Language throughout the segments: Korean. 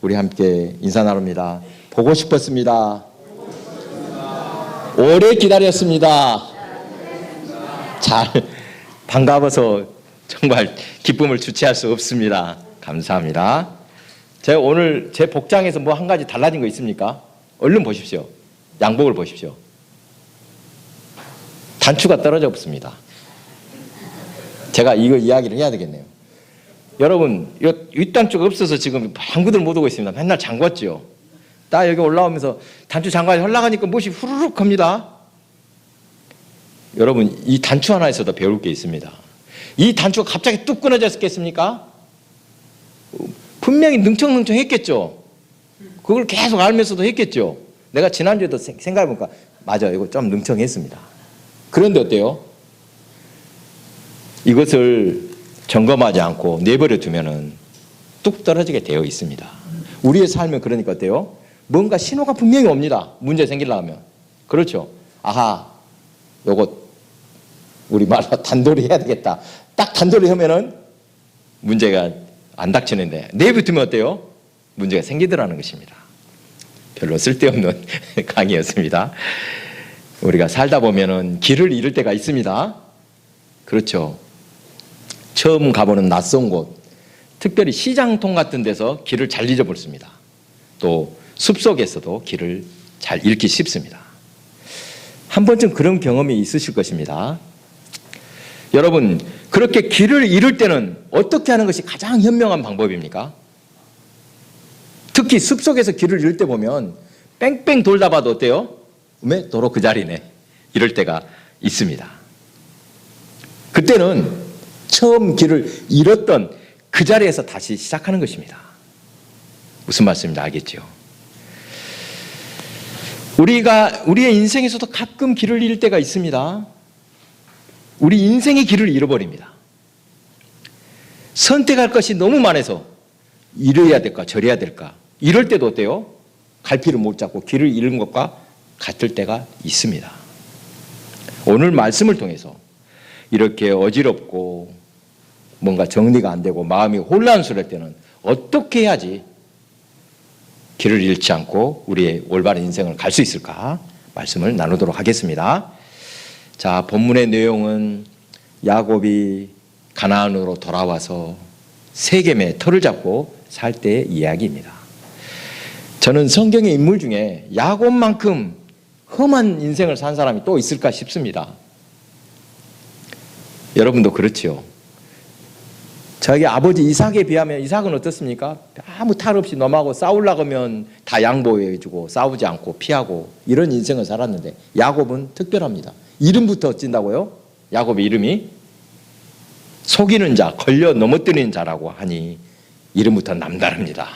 우리 함께 인사 나눕니다. 보고 싶었습니다. 오래 기다렸습니다. 잘 반가워서 정말 기쁨을 주체할 수 없습니다. 감사합니다. 제가 오늘 제 복장에서 뭐 한 가지 달라진 거 있습니까? 얼른 보십시오. 양복을 보십시오. 단추가 떨어져 없습니다. 제가 이거 이야기를 해야 되겠네요. 여러분, 윗단추가 없어서 지금 방구들 못 오고 있습니다. 맨날 잠궜죠. 딱 여기 올라오면서 단추 잠가서 흘러가니까 못이 후루룩 합니다. 여러분, 이 단추 하나에서도 배울 게 있습니다. 이 단추가 갑자기 뚝 끊어졌겠습니까? 분명히 능청능청 했겠죠. 그걸 계속 알면서도 했겠죠. 내가 지난주에도 생각해보니까 맞아, 이거 좀 능청했습니다. 그런데 어때요? 이것을 점검하지 않고 내버려 두면은 뚝 떨어지게 되어 있습니다. 우리의 삶은 그러니까 어때요? 뭔가 신호가 분명히 옵니다. 문제 생기려고 하면. 그렇죠. 아하, 요거 우리 말로 단도리 해야 되겠다. 딱 단도리 하면은 문제가 안 닥치는데 내버려두면 어때요? 문제가 생기더라는 것입니다. 별로 쓸데없는 강의였습니다. 우리가 살다 보면은 길을 잃을 때가 있습니다. 그렇죠. 처음 가보는 낯선 곳, 특별히 시장통 같은 데서 길을 잘 잊어버립니다. 또 숲속에서도 길을 잘 잃기 쉽습니다. 한 번쯤 그런 경험이 있으실 것입니다. 여러분, 그렇게 길을 잃을 때는 어떻게 하는 것이 가장 현명한 방법입니까? 특히 숲속에서 길을 잃을 때 보면 뺑뺑 돌다 봐도 어때요? 왜? 도로 그 자리네. 이럴 때가 있습니다. 그때는 처음 길을 잃었던 그 자리에서 다시 시작하는 것입니다. 무슨 말씀인지 알겠죠? 우리의 인생에서도 가끔 길을 잃을 때가 있습니다. 우리 인생의 길을 잃어버립니다. 선택할 것이 너무 많아서 이래야 될까 저래야 될까 이럴 때도 어때요? 갈피를 못 잡고 길을 잃은 것과 같을 때가 있습니다. 오늘 말씀을 통해서 이렇게 어지럽고 뭔가 정리가 안 되고 마음이 혼란스러울 때는 어떻게 해야지 길을 잃지 않고 우리의 올바른 인생을 갈 수 있을까 말씀을 나누도록 하겠습니다. 자, 본문의 내용은 야곱이 가나안으로 돌아와서 세겜의 터를 잡고 살 때의 이야기입니다. 저는 성경의 인물 중에 야곱만큼 험한 인생을 산 사람이 또 있을까 싶습니다. 여러분도 그렇지요. 자기 아버지 이삭에 비하면 이삭은 어떻습니까? 아무 탈 없이 넘어가고 싸우려고 하면 다 양보해주고 싸우지 않고 피하고 이런 인생을 살았는데 야곱은 특별합니다. 이름부터 어찐다고요? 야곱의 이름이 속이는 자, 걸려 넘어뜨리는 자라고 하니 이름부터 남다릅니다.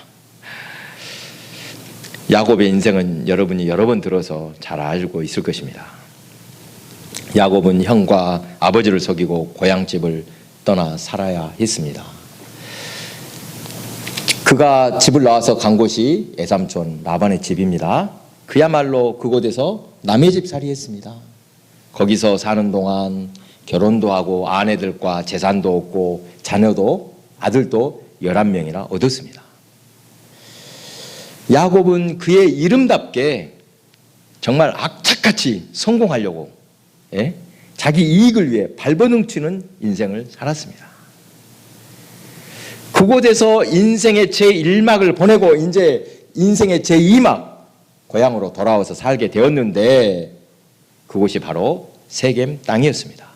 야곱의 인생은 여러분이 여러 번 들어서 잘 알고 있을 것입니다. 야곱은 형과 아버지를 속이고 고향집을 떠나 살아야 했습니다. 그가 집을 나와서 간 곳이 애삼촌 라반의 집입니다. 그야말로 그곳에서 남의 집살이 했습니다. 거기서 사는 동안 결혼도 하고 아내들과 재산도 얻고 자녀도 아들도 11명이나 얻었습니다. 야곱은 그의 이름답게 정말 악착같이 성공하려고 자기 이익을 위해 발버둥치는 인생을 살았습니다. 그곳에서 인생의 제1막을 보내고 이제 인생의 제2막 고향으로 돌아와서 살게 되었는데 그곳이 바로 세겜 땅이었습니다.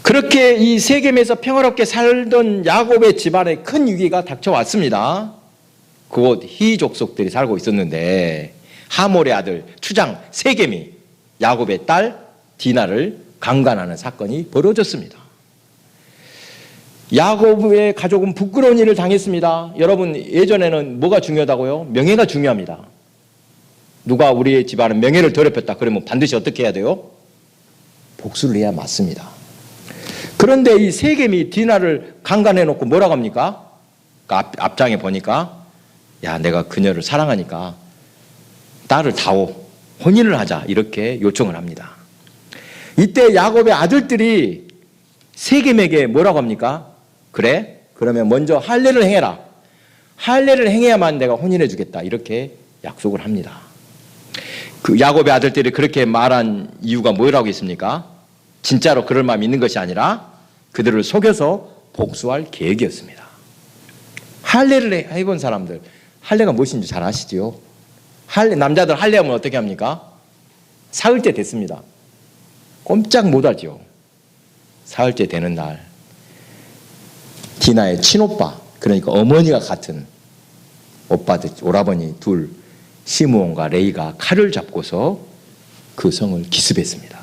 그렇게 이 세겜에서 평화롭게 살던 야곱의 집안에 큰 위기가 닥쳐왔습니다. 그곳 히 족속들이 살고 있었는데 하몰의 아들 추장 세겜이 야곱의 딸 디나를 강간하는 사건이 벌어졌습니다. 야곱의 가족은 부끄러운 일을 당했습니다. 여러분, 예전에는 뭐가 중요하다고요? 명예가 중요합니다. 누가 우리의 집안은 명예를 더럽혔다 그러면 반드시 어떻게 해야 돼요? 복수를 해야 맞습니다. 그런데 이 세겜이 디나를 강간해놓고 뭐라고 합니까? 그 앞장에 보니까 야, 내가 그녀를 사랑하니까 딸을 다오, 혼인을 하자 이렇게 요청을 합니다. 이때 야곱의 아들들이 세겜에게 뭐라고 합니까? 그래? 그러면 먼저 할례를 행해라. 할례를 행해야만 내가 혼인해 주겠다. 이렇게 약속을 합니다. 그 야곱의 아들들이 그렇게 말한 이유가 뭐라고 있습니까? 진짜로 그럴 마음이 있는 것이 아니라 그들을 속여서 복수할 계획이었습니다. 할례를 해본 사람들, 할례가 무엇인지 잘 아시지요? 남자들 할례하면 어떻게 합니까? 사흘째 됐습니다. 꼼짝 못하죠. 사흘째 되는 날 디나의 친오빠, 그러니까 어머니가 같은 오빠들, 오라버니 둘, 시므온과 레이가 칼을 잡고서 그 성을 기습했습니다.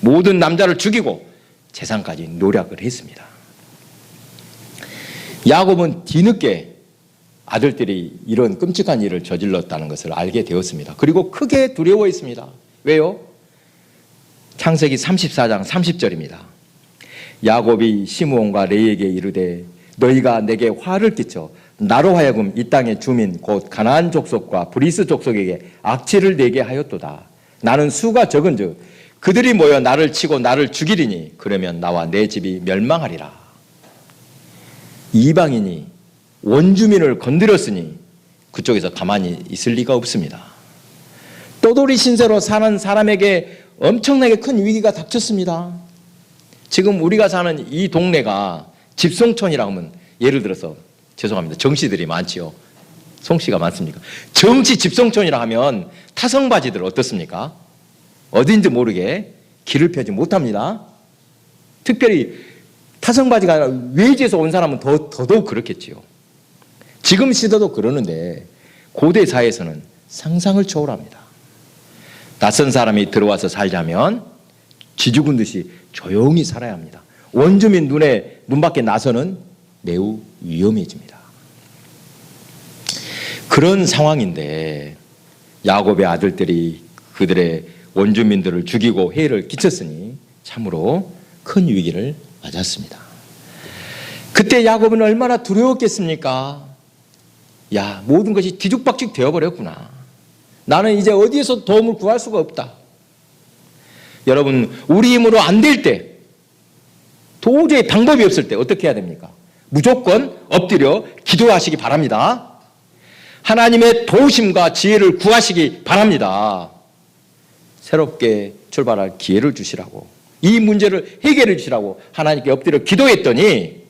모든 남자를 죽이고 재산까지 노략을 했습니다. 야곱은 뒤늦게 아들들이 이런 끔찍한 일을 저질렀다는 것을 알게 되었습니다. 그리고 크게 두려워했습니다. 왜요? 창세기 34장 30절입니다. 야곱이 시므온과 레이에게 이르되 너희가 내게 화를 끼쳐 나로 하여금 이 땅의 주민 곧 가나안 족속과 브리스 족속에게 악취를 내게 하였도다. 나는 수가 적은즉 그들이 모여 나를 치고 나를 죽이리니 그러면 나와 내 집이 멸망하리라. 이방인이 원주민을 건드렸으니 그쪽에서 가만히 있을 리가 없습니다. 떠돌이 신세로 사는 사람에게 엄청나게 큰 위기가 닥쳤습니다. 지금 우리가 사는 이 동네가 집송촌이라고 하면 예를 들어서 죄송합니다. 정씨들이 많지요. 송씨가 많습니까? 정치 집송촌이라 하면 타성바지들 어떻습니까? 어딘지 모르게 길을 펴지 못합니다. 특별히 타성바지가 아니라 외지에서 온 사람은 더더욱 그렇겠지요. 지금 시대도 그러는데 고대 사회에서는 상상을 초월합니다. 낯선 사람이 들어와서 살자면 쥐죽은 듯이 조용히 살아야 합니다. 원주민 눈 밖에 나서는 매우 위험해집니다. 그런 상황인데 야곱의 아들들이 그들의 원주민들을 죽이고 해를 끼쳤으니 참으로 큰 위기를 맞았습니다. 그때 야곱은 얼마나 두려웠겠습니까? 야, 모든 것이 뒤죽박죽 되어버렸구나. 나는 이제 어디에서 도움을 구할 수가 없다. 여러분, 우리 힘으로 안 될 때, 도저히 방법이 없을 때 어떻게 해야 됩니까? 무조건 엎드려 기도하시기 바랍니다. 하나님의 도우심과 지혜를 구하시기 바랍니다. 새롭게 출발할 기회를 주시라고, 이 문제를 해결해 주시라고 하나님께 엎드려 기도했더니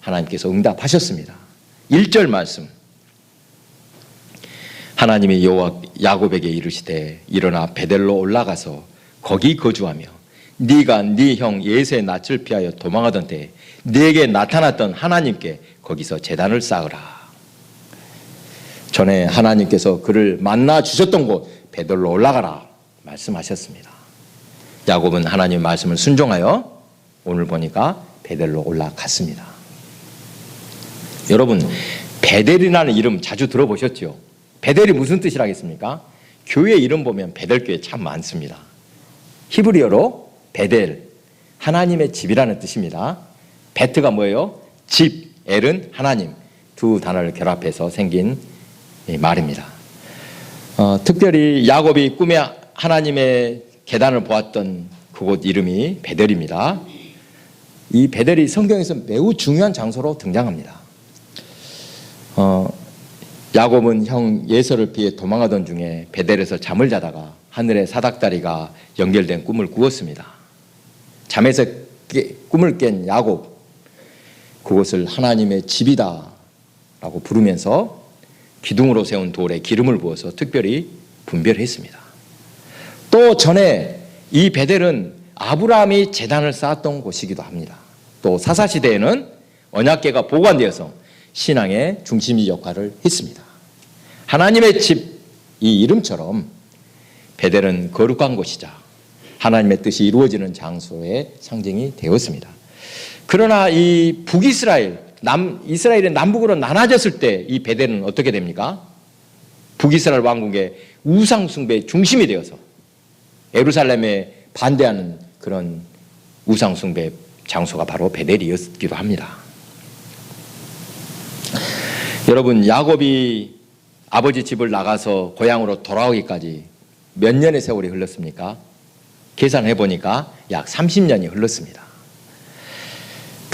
하나님께서 응답하셨습니다. 1절 말씀. 하나님이 야곱에게 이르시되 일어나 베델로 올라가서 거기 거주하며 네가 네 형 예세의 낯을 피하여 도망하던 때 네게 나타났던 하나님께 거기서 제단을 쌓으라. 전에 하나님께서 그를 만나 주셨던 곳 베델로 올라가라 말씀하셨습니다. 야곱은 하나님의 말씀을 순종하여 오늘 보니까 베델로 올라갔습니다. 여러분, 베델이라는 이름 자주 들어보셨죠? 베델이 무슨 뜻이라겠습니까? 교회 이름 보면 베델교회 참 많습니다. 히브리어로 베델, 하나님의 집이라는 뜻입니다. 베트가 뭐예요? 집, 엘은 하나님, 두 단어를 결합해서 생긴 말입니다. 특별히 야곱이 꿈에 하나님의 계단을 보았던 그곳 이름이 베델입니다. 이 베델이 성경에서 매우 중요한 장소로 등장합니다. 야곱은 형 예서를 피해 도망하던 중에 베델에서 잠을 자다가 하늘에 사닥다리가 연결된 꿈을 꾸었습니다. 잠에서 꿈을 깬 야곱, 그곳을 하나님의 집이다 라고 부르면서 기둥으로 세운 돌에 기름을 부어서 특별히 분별했습니다. 또 전에 이 베델은 아브라함이 제단을 쌓았던 곳이기도 합니다. 또 사사시대에는 언약궤가 보관되어서 신앙의 중심지 역할을 했습니다. 하나님의 집, 이 이름처럼 베델은 거룩한 곳이자 하나님의 뜻이 이루어지는 장소의 상징이 되었습니다. 그러나 이 북이스라엘, 이스라엘이 남북으로 나눠졌을 때 이 베델은 어떻게 됩니까? 북이스라엘 왕국의 우상 숭배의 중심이 되어서 예루살렘에 반대하는 그런 우상 숭배 장소가 바로 베델이었기도 합니다. 여러분, 야곱이 아버지 집을 나가서 고향으로 돌아오기까지 몇 년의 세월이 흘렀습니까? 계산해 보니까 약 30년이 흘렀습니다.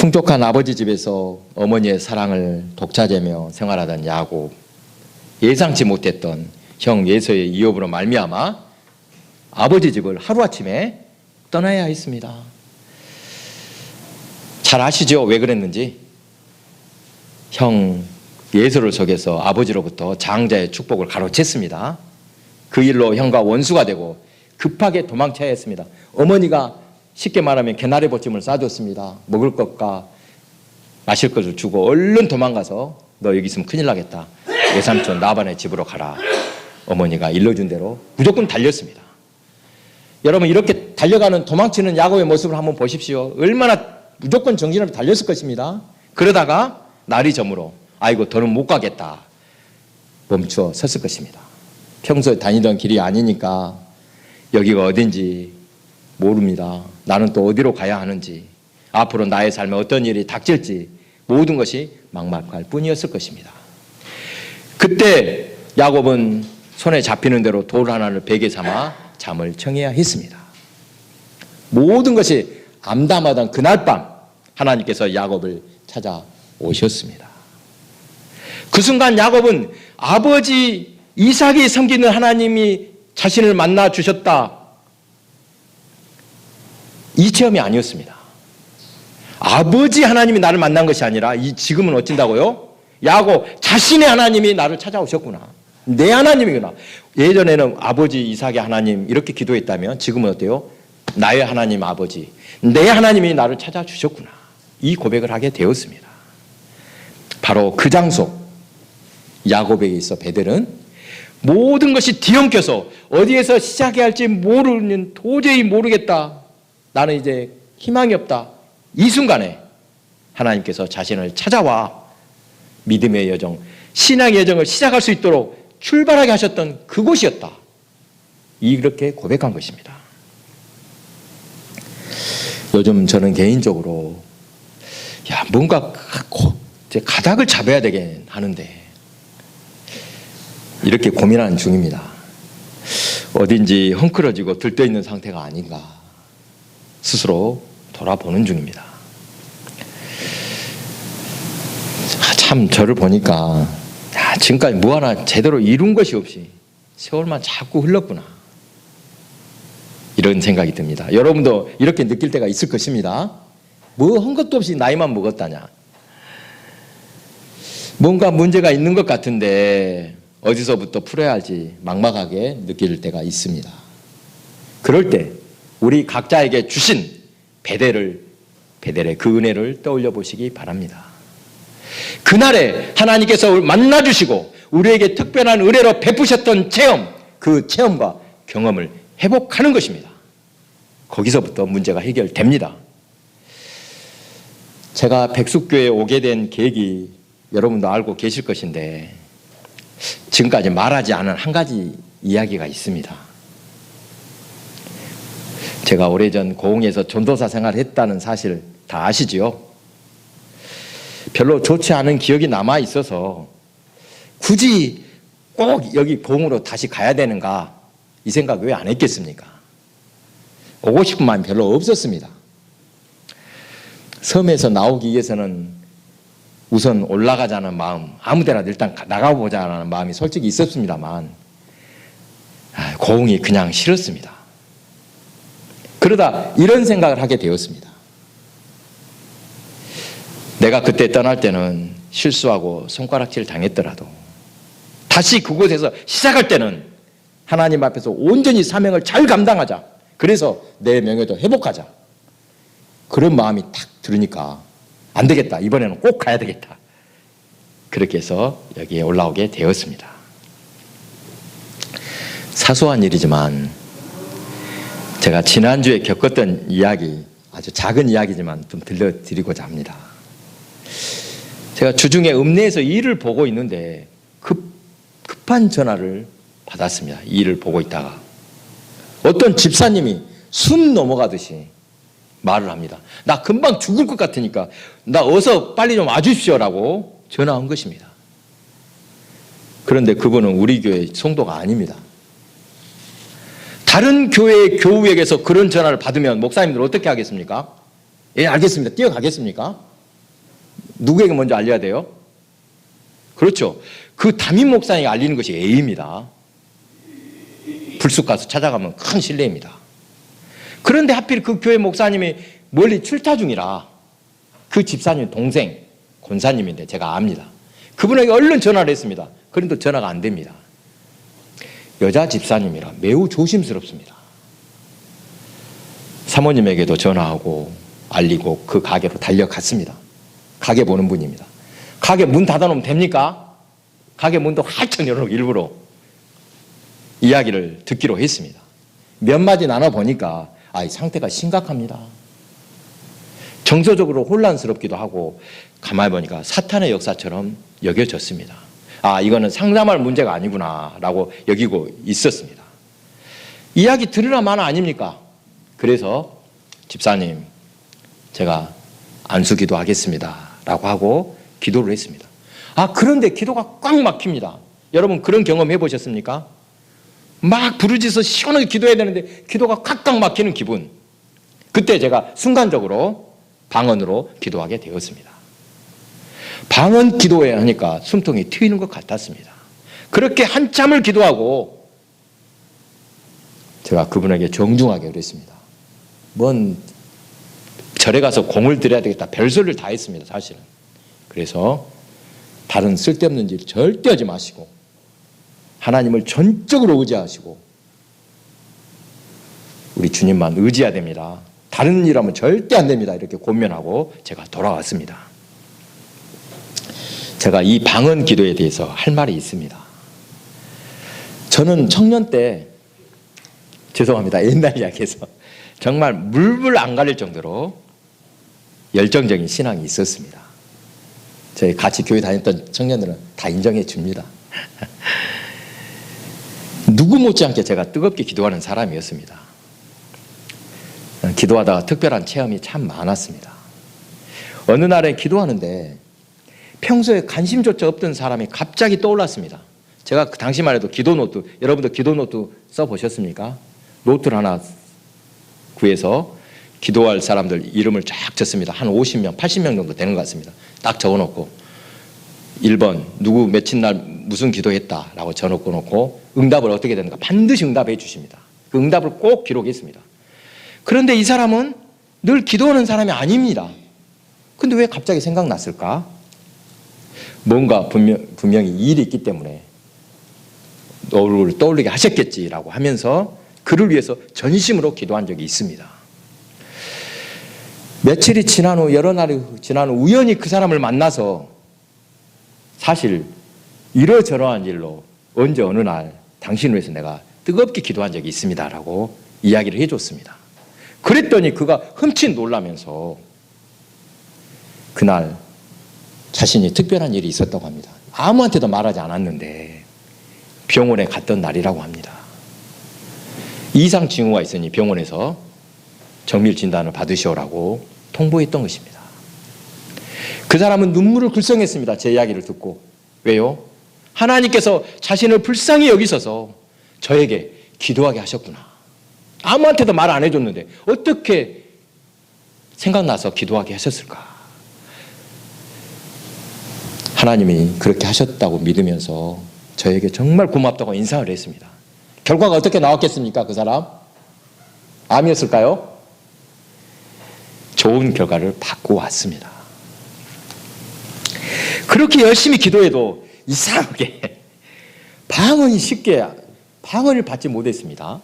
풍족한 아버지 집에서 어머니의 사랑을 독차지하며 생활하던 야곱, 예상치 못했던 형 예서의 이업으로 말미암아 아버지 집을 하루아침에 떠나야 했습니다. 잘 아시죠? 왜 그랬는지. 형 예서를 속여서 아버지로부터 장자의 축복을 가로챘습니다. 그 일로 형과 원수가 되고 급하게 도망쳐야 했습니다. 어머니가 쉽게 말하면 개나리 보찜을 싸줬습니다. 먹을 것과 마실 것을 주고 얼른 도망가서 너 여기 있으면 큰일 나겠다. 외삼촌 라반의 집으로 가라. 어머니가 일러준 대로 무조건 달렸습니다. 여러분, 이렇게 달려가는 도망치는 야곱의 모습을 한번 보십시오. 얼마나 무조건 정신을 달렸을 것입니다. 그러다가 날이 저물어 아이고 더는 못 가겠다 멈추어 섰을 것입니다. 평소에 다니던 길이 아니니까 여기가 어딘지 모릅니다. 나는 또 어디로 가야 하는지, 앞으로 나의 삶에 어떤 일이 닥칠지 모든 것이 막막할 뿐이었을 것입니다. 그때 야곱은 손에 잡히는 대로 돌 하나를 베개 삼아 잠을 청해야 했습니다. 모든 것이 암담하던 그날 밤 하나님께서 야곱을 찾아오셨습니다. 그 순간 야곱은 아버지 이삭이 섬기는 하나님이 자신을 만나 주셨다, 이 체험이 아니었습니다. 아버지 하나님이 나를 만난 것이 아니라 지금은 어쩐다고요? 야곱 자신의 하나님이 나를 찾아오셨구나. 내 하나님이구나. 예전에는 아버지 이삭의 하나님 이렇게 기도했다면 지금은 어때요? 나의 하나님 아버지, 내 하나님이 나를 찾아주셨구나. 이 고백을 하게 되었습니다. 바로 그 장소 야곱에게 있어 베델은 모든 것이 뒤엉켜서 어디에서 시작해야 할지 모르는, 도저히 모르겠다, 나는 이제 희망이 없다, 이 순간에 하나님께서 자신을 찾아와 믿음의 여정, 신앙의 여정을 시작할 수 있도록 출발하게 하셨던 그곳이었다, 이렇게 고백한 것입니다. 요즘 저는 개인적으로 뭔가 가닥을 잡아야 되긴 하는데 이렇게 고민하는 중입니다. 어딘지 헝클어지고 들떠있는 상태가 아닌가 스스로 돌아보는 중입니다. 참 저를 보니까 지금까지 뭐 하나 제대로 이룬 것이 없이 세월만 자꾸 흘렀구나, 이런 생각이 듭니다. 여러분도 이렇게 느낄 때가 있을 것입니다. 뭐 한 것도 없이 나이만 먹었다냐, 뭔가 문제가 있는 것 같은데 어디서부터 풀어야 할지 막막하게 느낄 때가 있습니다. 그럴 때 우리 각자에게 주신 베델의 그 은혜를 떠올려 보시기 바랍니다. 그날에 하나님께서 만나주시고 우리에게 특별한 은혜로 베푸셨던 체험, 그 체험과 경험을 회복하는 것입니다. 거기서부터 문제가 해결됩니다. 제가 백숙교회에 오게 된 계기 여러분도 알고 계실 것인데 지금까지 말하지 않은 한 가지 이야기가 있습니다. 제가 오래전 고흥에서 전도사 생활을 했다는 사실 다 아시지요? 별로 좋지 않은 기억이 남아 있어서 굳이 꼭 여기 고흥으로 다시 가야 되는가, 이 생각 왜 안 했겠습니까? 오고 싶은 마음이 별로 없었습니다. 섬에서 나오기 위해서는 우선 올라가자는 마음, 아무데나 일단 나가보자는 마음이 솔직히 있었습니다만 고흥이 그냥 싫었습니다. 그러다 이런 생각을 하게 되었습니다. 내가 그때 떠날 때는 실수하고 손가락질 당했더라도 다시 그곳에서 시작할 때는 하나님 앞에서 온전히 사명을 잘 감당하자, 그래서 내 명예도 회복하자, 그런 마음이 딱 들으니까 안 되겠다, 이번에는 꼭 가야 되겠다, 그렇게 해서 여기에 올라오게 되었습니다. 사소한 일이지만 제가 지난주에 겪었던 이야기, 아주 작은 이야기지만 좀 들려드리고자 합니다. 제가 주중에 읍내에서 일을 보고 있는데 급한 전화를 받았습니다. 일을 보고 있다가 어떤 집사님이 숨 넘어가듯이 말을 합니다. 나 금방 죽을 것 같으니까 나 어서 빨리 좀 와주십시오라고 전화한 것입니다. 그런데 그분은 우리 교회 성도가 아닙니다. 다른 교회의 교우에게서 그런 전화를 받으면 목사님들 어떻게 하겠습니까? 예, 알겠습니다. 뛰어가겠습니까? 누구에게 먼저 알려야 돼요? 그렇죠. 그 담임 목사에게 알리는 것이 예의입니다. 불쑥 가서 찾아가면 큰 실례입니다. 그런데 하필 그 교회 목사님이 멀리 출타 중이라 그 집사님 동생 권사님인데 제가 압니다. 그분에게 얼른 전화를 했습니다. 그런데 전화가 안 됩니다. 여자 집사님이라 매우 조심스럽습니다. 사모님에게도 전화하고 알리고 그 가게로 달려갔습니다. 가게 보는 분입니다. 가게 문 닫아놓으면 됩니까? 가게 문도 활짝 열어놓고 일부러 이야기를 듣기로 했습니다. 몇 마디 나눠보니까 이 상태가 심각합니다. 정서적으로 혼란스럽기도 하고 가만히 보니까 사탄의 역사처럼 여겨졌습니다. 이거는 상담할 문제가 아니구나 라고 여기고 있었습니다. 이야기 들으라 마나 아닙니까? 그래서 집사님 제가 안수기도 하겠습니다 라고 하고 기도를 했습니다. 그런데 기도가 꽉 막힙니다. 여러분 그런 경험 해보셨습니까? 막 부르짖어서 시원하게 기도해야 되는데 기도가 꽉꽉 막히는 기분. 그때 제가 순간적으로 방언으로 기도하게 되었습니다. 방언 기도해야 하니까 숨통이 트이는 것 같았습니다. 그렇게 한참을 기도하고 제가 그분에게 정중하게 그랬습니다. 뭔 절에 가서 공을 들여야 되겠다 별소리를 다 했습니다. 사실은. 그래서 다른 쓸데없는 일 절대 하지 마시고 하나님을 전적으로 의지하시고 우리 주님만 의지해야 됩니다. 다른 일 하면 절대 안 됩니다. 이렇게 권면하고 제가 돌아왔습니다. 제가 이 방언 기도에 대해서 할 말이 있습니다. 저는 청년 때 죄송합니다. 옛날 이야기에서 정말 물불 안 가릴 정도로 열정적인 신앙이 있었습니다. 저희 같이 교회 다녔던 청년들은 다 인정해 줍니다. 누구 못지않게 제가 뜨겁게 기도하는 사람이었습니다. 기도하다가 특별한 체험이 참 많았습니다. 어느 날에 기도하는데 평소에 관심조차 없던 사람이 갑자기 떠올랐습니다. 제가 그 당시만 해도 기도노트, 여러분들 기도노트 써보셨습니까? 노트를 하나 구해서 기도할 사람들 이름을 쫙 적습니다. 한 50명, 80명 정도 되는 것 같습니다. 딱 적어놓고 1번 누구 며칠 날 무슨 기도했다라고 적어놓고 응답을 어떻게 되는가 반드시 응답해 주십니다. 그 응답을 꼭 기록했습니다. 그런데 이 사람은 늘 기도하는 사람이 아닙니다. 근데 왜 갑자기 생각났을까? 뭔가 분명히 일이 있기 때문에 너를 떠올리게 하셨겠지라고 하면서 그를 위해서 전심으로 기도한 적이 있습니다. 며칠이 지난 후 여러 날이 지난 후 우연히 그 사람을 만나서 사실 이러저러한 일로 언제 어느 날 당신을 위해서 내가 뜨겁게 기도한 적이 있습니다라고 이야기를 해줬습니다. 그랬더니 그가 흠칫 놀라면서 그날 자신이 특별한 일이 있었다고 합니다. 아무한테도 말하지 않았는데 병원에 갔던 날이라고 합니다. 이상 징후가 있으니 병원에서 정밀 진단을 받으시오라고 통보했던 것입니다. 그 사람은 눈물을 글썽했습니다. 제 이야기를 듣고. 왜요? 하나님께서 자신을 불쌍히 여기셔서 저에게 기도하게 하셨구나. 아무한테도 말 안 해줬는데 어떻게 생각나서 기도하게 하셨을까? 하나님이 그렇게 하셨다고 믿으면서 저에게 정말 고맙다고 인사를 했습니다. 결과가 어떻게 나왔겠습니까? 그 사람? 암이었을까요? 좋은 결과를 받고 왔습니다. 그렇게 열심히 기도해도 이상하게 방언을 받지 못했습니다.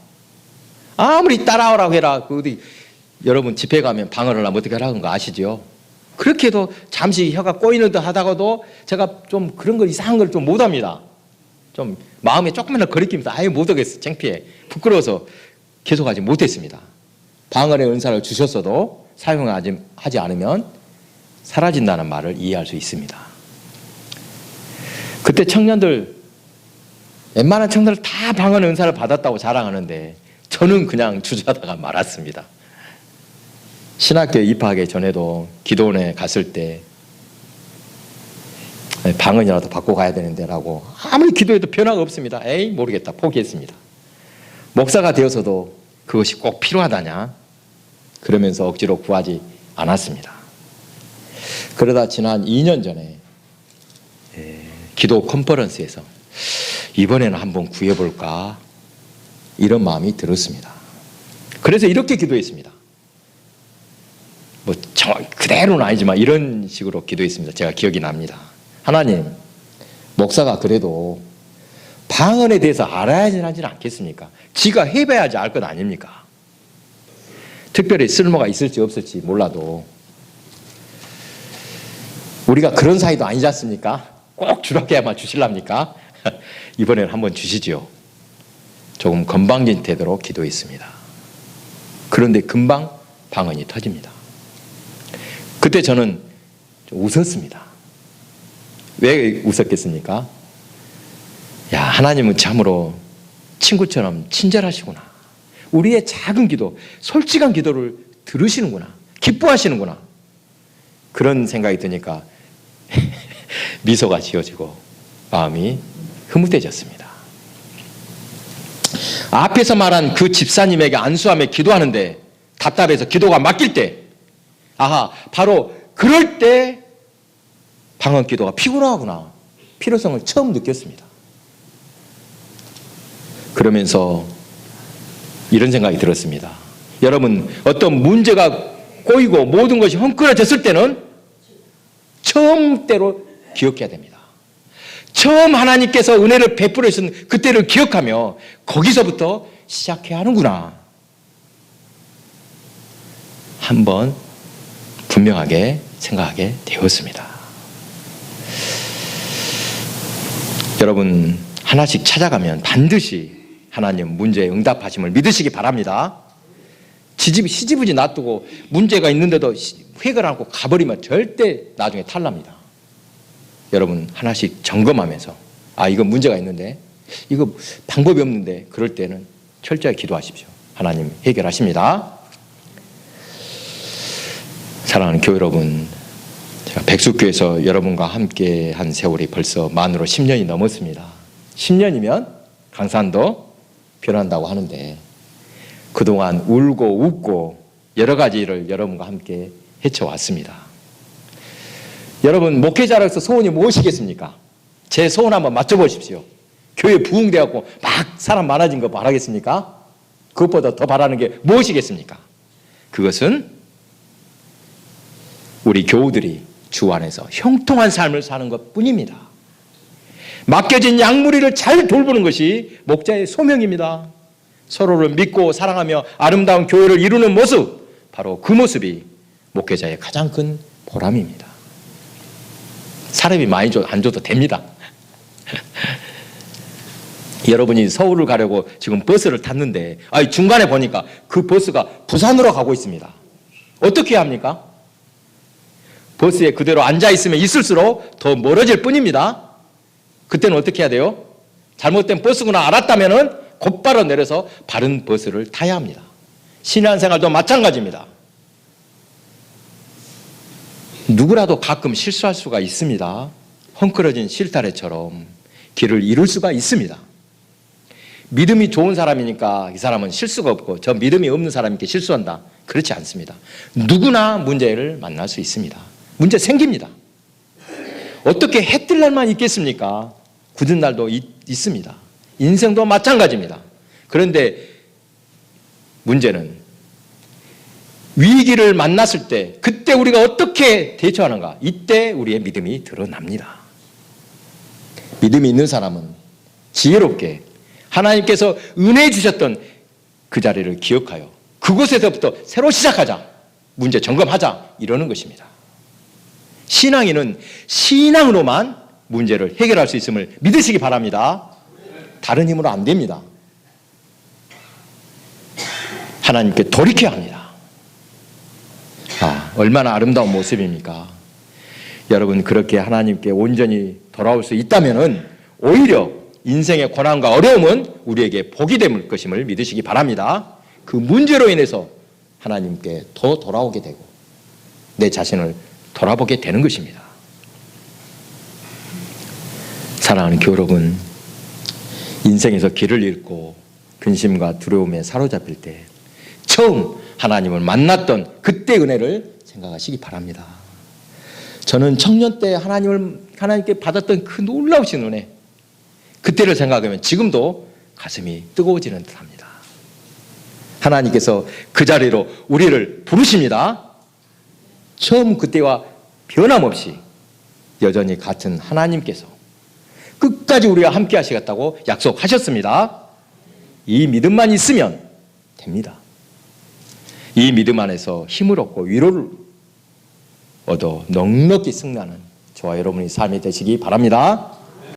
아무리 따라오라고 해라. 어디 여러분 집회 가면 방언을 하면 어떻게 하라는 거 아시죠? 그렇게 해도 잠시 혀가 꼬이는 듯 하다가도 제가 좀 그런 걸 이상한 걸 좀 못합니다. 좀 마음에 조금이라도 거리끼면서 아예 못하겠어. 창피해. 부끄러워서 계속하지 못했습니다. 방언의 은사를 주셨어도 사용하지 않으면 사라진다는 말을 이해할 수 있습니다. 그때 웬만한 청년들 다 방언의 은사를 받았다고 자랑하는데 저는 그냥 주저하다가 말았습니다. 신학교에 입학하기 전에도 기도원에 갔을 때 방언이라도 받고 가야 되는데 라고 아무리 기도해도 변화가 없습니다. 에이 모르겠다 포기했습니다. 목사가 되어서도 그것이 꼭 필요하다냐 그러면서 억지로 구하지 않았습니다. 그러다 지난 2년 전에 기도 컨퍼런스에서 이번에는 한번 구해볼까 이런 마음이 들었습니다. 그래서 이렇게 기도했습니다. 뭐 그대로는 아니지만 이런 식으로 기도했습니다. 제가 기억이 납니다. 하나님, 목사가 그래도 방언에 대해서 알아야지 하지는 않겠습니까? 지가 해봐야지 알 것 아닙니까? 특별히 쓸모가 있을지 없을지 몰라도 우리가 그런 사이도 아니지 않습니까? 꼭 주락해야만 주실랍니까? 이번에는 한번 주시지요. 조금 건방진 태도로 기도했습니다. 그런데 금방 방언이 터집니다. 그때 저는 좀 웃었습니다. 왜 웃었겠습니까? 야, 하나님은 참으로 친구처럼 친절하시구나. 우리의 작은 기도, 솔직한 기도를 들으시는구나. 기뻐하시는구나. 그런 생각이 드니까 미소가 지어지고 마음이 흐뭇해졌습니다. 앞에서 말한 그 집사님에게 안수하며 기도하는데 답답해서 기도가 막힐 때, 아하, 바로 그럴 때 방언 기도가 피곤하구나. 필요성을 처음 느꼈습니다. 그러면서 이런 생각이 들었습니다. 여러분, 어떤 문제가 꼬이고 모든 것이 헝클어졌을 때는 처음대로 기억해야 됩니다. 처음 하나님께서 은혜를 베풀어 주신 그때를 기억하며 거기서부터 시작해야 하는구나. 한번 분명하게 생각하게 되었습니다. 여러분, 하나씩 찾아가면 반드시 하나님 문제에 응답하심을 믿으시기 바랍니다. 시지부지 놔두고 문제가 있는데도 회개를 않고 가버리면 절대 나중에 탈납니다. 여러분, 하나씩 점검하면서 이거 문제가 있는데 이거 방법이 없는데 그럴 때는 철저히 기도하십시오. 하나님 해결하십니다. 사랑하는 교회 여러분, 제가 백숙교에서 여러분과 함께 한 세월이 벌써 만으로 10년이 넘었습니다. 10년이면 강산도 변한다고 하는데 그동안 울고 웃고 여러 가지 일을 여러분과 함께 헤쳐왔습니다. 여러분, 목회자로서 소원이 무엇이겠습니까? 제 소원 한번 맞춰보십시오. 교회 부흥되었고 막 사람 많아진 거 바라겠습니까? 그것보다 더 바라는 게 무엇이겠습니까? 그것은 우리 교우들이 주 안에서 형통한 삶을 사는 것뿐입니다. 맡겨진 양무리를 잘 돌보는 것이 목자의 소명입니다. 서로를 믿고 사랑하며 아름다운 교회를 이루는 모습, 바로 그 모습이 목회자의 가장 큰 보람입니다. 사람이 많이 안 줘도 됩니다. 여러분이 서울을 가려고 지금 버스를 탔는데 중간에 보니까 그 버스가 부산으로 가고 있습니다. 어떻게 해야 합니까? 버스에 그대로 앉아있으면 있을수록 더 멀어질 뿐입니다. 그때는 어떻게 해야 돼요? 잘못된 버스구나 알았다면 곧바로 내려서 바른 버스를 타야 합니다. 신앙생활도 마찬가지입니다. 누구라도 가끔 실수할 수가 있습니다. 헝클어진 실타래처럼 길을 잃을 수가 있습니다. 믿음이 좋은 사람이니까 이 사람은 실수가 없고 저 믿음이 없는 사람이니까 실수한다. 그렇지 않습니다. 누구나 문제를 만날 수 있습니다. 문제 생깁니다. 어떻게 해 뜰 날만 있겠습니까? 굳은 날도 있습니다. 인생도 마찬가지입니다. 그런데 문제는 위기를 만났을 때 그때 우리가 어떻게 대처하는가? 이때 우리의 믿음이 드러납니다. 믿음이 있는 사람은 지혜롭게 하나님께서 은혜 주셨던 그 자리를 기억하여 그곳에서부터 새로 시작하자, 문제 점검하자 이러는 것입니다. 신앙인은 신앙으로만 문제를 해결할 수 있음을 믿으시기 바랍니다. 다른 힘으로 안 됩니다. 하나님께 돌이켜야 합니다. 얼마나 아름다운 모습입니까? 여러분, 그렇게 하나님께 온전히 돌아올 수 있다면 오히려 인생의 고난과 어려움은 우리에게 복이 될 것임을 믿으시기 바랍니다. 그 문제로 인해서 하나님께 더 돌아오게 되고 내 자신을 돌아보게 되는 것입니다. 사랑하는 교우 여러분, 인생에서 길을 잃고 근심과 두려움에 사로잡힐 때 처음 하나님을 만났던 그때 은혜를 생각하시기 바랍니다. 저는 청년 때 하나님께 받았던 그 놀라우신 은혜, 그때를 생각하면 지금도 가슴이 뜨거워지는 듯합니다. 하나님께서 그 자리로 우리를 부르십니다. 처음 그때와 변함없이 여전히 같은 하나님께서 끝까지 우리와 함께 하시겠다고 약속하셨습니다. 이 믿음만 있으면 됩니다. 이 믿음 안에서 힘을 얻고 위로를 얻어 넉넉히 승리하는 저와 여러분의 삶이 되시기 바랍니다.